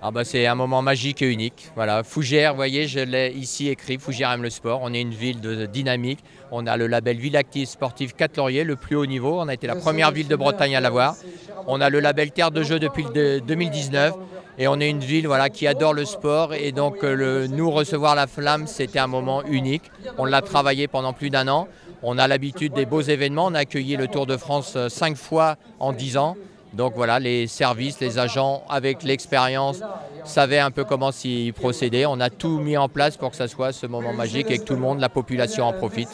Ah bah c'est un moment magique et unique. Voilà, Fougères, vous voyez, je l'ai ici écrit, Fougères aime le sport. On est une ville dynamique. On a le label Ville Active Sportive 4 Lauriers, le plus haut niveau. On a été la première ville de Bretagne à l'avoir. On a le label Terre de Jeux depuis 2019. Et on est une ville voilà, qui adore le sport. Et donc nous recevoir la flamme, c'était un moment unique. On l'a travaillé pendant plus d'un an. On a l'habitude des beaux événements. On a accueilli le Tour de France 5 fois en 10 ans. Donc voilà, les services, les agents, avec l'expérience, savaient un peu comment s'y procéder. On a tout mis en place pour que ça soit ce moment magique et que tout le monde, la population en profite.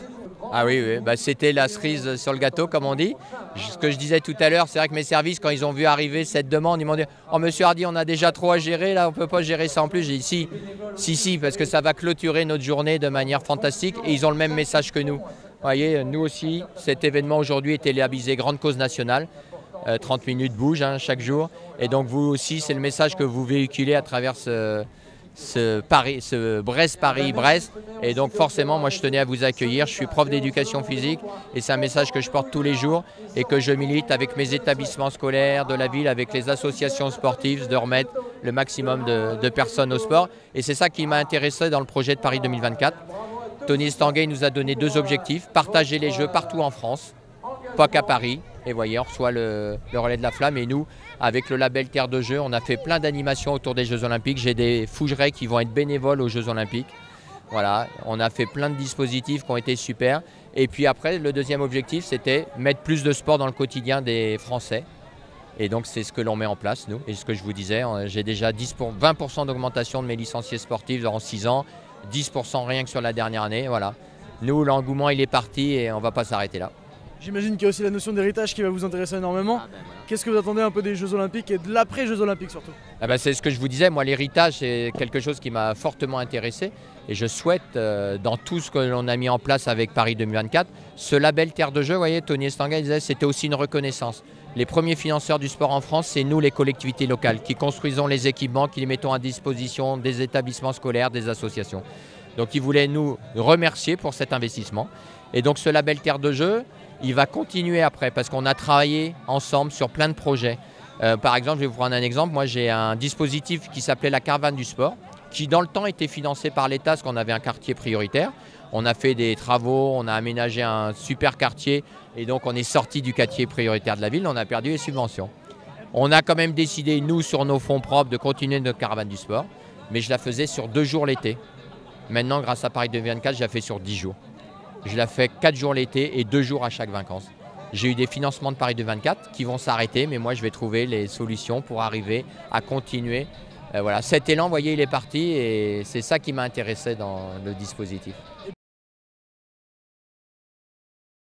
Ah oui, oui. Bah, c'était la cerise sur le gâteau, comme on dit. Ce que je disais tout à l'heure, c'est vrai que mes services, quand ils ont vu arriver cette demande, ils m'ont dit « Oh, monsieur Hardy, on a déjà trop à gérer, là, on ne peut pas gérer ça en plus. » J'ai dit si, parce que ça va clôturer notre journée de manière fantastique et ils ont le même message que nous. Vous voyez, nous aussi, cet événement aujourd'hui était labellisé Grande Cause Nationale. 30 minutes bougent chaque jour. Et donc vous aussi, c'est le message que vous véhiculez à travers ce Brest-Paris-Brest. Et donc forcément, moi je tenais à vous accueillir. Je suis prof d'éducation physique et c'est un message que je porte tous les jours et que je milite avec mes établissements scolaires de la ville, avec les associations sportives, de remettre le maximum de personnes au sport. Et c'est ça qui m'a intéressé dans le projet de Paris 2024. Tony Estanguet nous a donné deux objectifs, partager les Jeux partout en France, pas qu'à Paris. Et vous voyez, on reçoit le relais de la flamme. Et nous, avec le label Terre de Jeux, on a fait plein d'animations autour des Jeux Olympiques. J'ai des Fougerets qui vont être bénévoles aux Jeux Olympiques. Voilà, on a fait plein de dispositifs qui ont été super. Et puis après, le deuxième objectif, c'était mettre plus de sport dans le quotidien des Français. Et donc, c'est ce que l'on met en place, nous. Et ce que je vous disais, j'ai déjà 20% d'augmentation de mes licenciés sportifs en 6 ans, 10% rien que sur la dernière année. Voilà. Nous, l'engouement, il est parti et on ne va pas s'arrêter là. J'imagine qu'il y a aussi la notion d'héritage qui va vous intéresser énormément. Voilà. Qu'est-ce que vous attendez un peu des Jeux Olympiques et de l'après-Jeux Olympiques surtout? C'est ce que je vous disais, moi l'héritage c'est quelque chose qui m'a fortement intéressé et je souhaite dans tout ce que l'on a mis en place avec Paris 2024, ce label Terre de Jeux, vous voyez, Tony Estanguet disait c'était aussi une reconnaissance. Les premiers financeurs du sport en France, c'est nous les collectivités locales qui construisons les équipements, qui les mettons à disposition des établissements scolaires, des associations. Donc ils voulaient nous remercier pour cet investissement. Et donc ce label Terre de Jeux, il va continuer après parce qu'on a travaillé ensemble sur plein de projets. Par exemple, je vais vous prendre un exemple. Moi, j'ai un dispositif qui s'appelait la Caravane du Sport, qui dans le temps était financé par l'État parce qu'on avait un quartier prioritaire. On a fait des travaux, on a aménagé un super quartier et donc on est sorti du quartier prioritaire de la ville, on a perdu les subventions. On a quand même décidé, nous, sur nos fonds propres, de continuer notre Caravane du Sport, mais je la faisais sur 2 jours l'été. Maintenant, grâce à Paris 2024, je la fais sur 10 jours. Je la fais 4 jours l'été et 2 jours à chaque vacances. J'ai eu des financements de Paris 2024 qui vont s'arrêter, mais moi je vais trouver les solutions pour arriver à continuer. Voilà. Cet élan, vous voyez, il est parti et c'est ça qui m'a intéressé dans le dispositif.